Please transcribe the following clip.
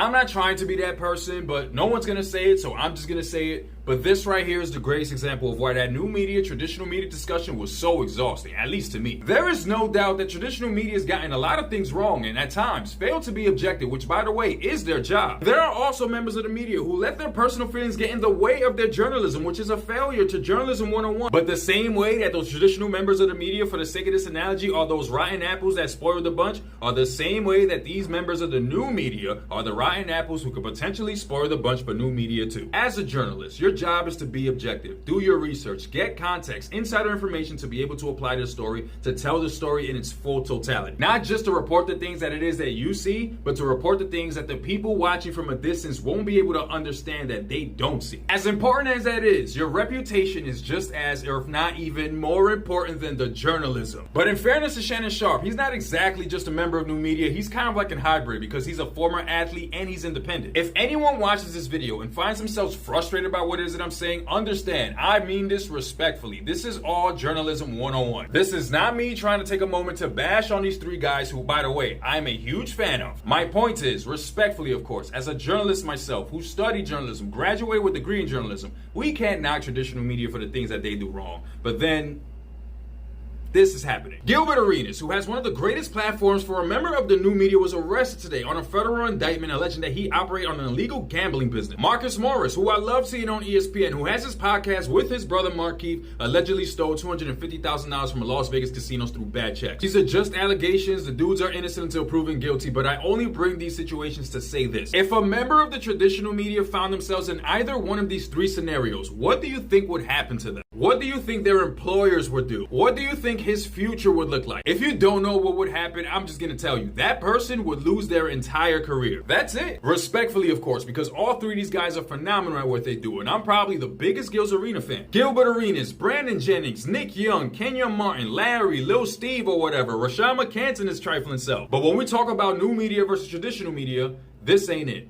I'm not trying to be that person, but no one's gonna say it, so I'm just gonna say it. But this right here is the greatest example of why that new media, traditional media discussion was so exhausting, at least to me. There is no doubt that traditional media has gotten a lot of things wrong and at times failed to be objective, which by the way is their job. There are also members of the media who let their personal feelings get in the way of their journalism, which is a failure to journalism 101. But the same way that those traditional members of the media, for the sake of this analogy, are those rotten apples that spoil the bunch, are the same way that these members of the new media are the rotten apples who could potentially spoil the bunch for new media too. As a journalist, your job is to be objective. Do your research, get context, insider information to be able to apply the story, to tell the story in its full totality. Not just to report the things that it is that you see, but to report the things that the people watching from a distance won't be able to understand that they don't see. As important as that is, your reputation is just as, or if not even more important than the journalism. But in fairness to Shannon Sharpe, he's not exactly just a member of new media, he's kind of like a hybrid because he's a former athlete and he's independent. If anyone watches this video and finds themselves frustrated by what it is that I'm saying, understand, I mean this respectfully. This is all journalism 101. This is not me trying to take a moment to bash on these three guys who, by the way, I'm a huge fan of. My point is, respectfully of course, as a journalist myself who studied journalism, graduated with a degree in journalism, we can't knock traditional media for the things that they do wrong. But then this is happening. Gilbert Arenas, who has one of the greatest platforms for a member of the new media, was arrested today on a federal indictment alleging that he operated on an illegal gambling business. Marcus Morris, who I love seeing on ESPN, who has his podcast with his brother Mark Keefe, allegedly stole $250,000 from a Las Vegas casinos through bad checks. These are just allegations. The dudes are innocent until proven guilty, but I only bring these situations to say this. If a member of the traditional media found themselves in either one of these three scenarios, what do you think would happen to them? What do you think their employers would do? What do you think his future would look like? If you don't know what would happen, I'm just gonna tell you, that person would lose their entire career. That's it. Respectfully, of course, because all three of these guys are phenomenal at what they do, and I'm probably the biggest Gil's Arena fan. Gilbert Arenas, Brandon Jennings, Nick Young, Kenya Martin, Larry, Lil Steve or whatever, Rashad McCanton is trifling self. But when we talk about new media versus traditional media, this ain't it.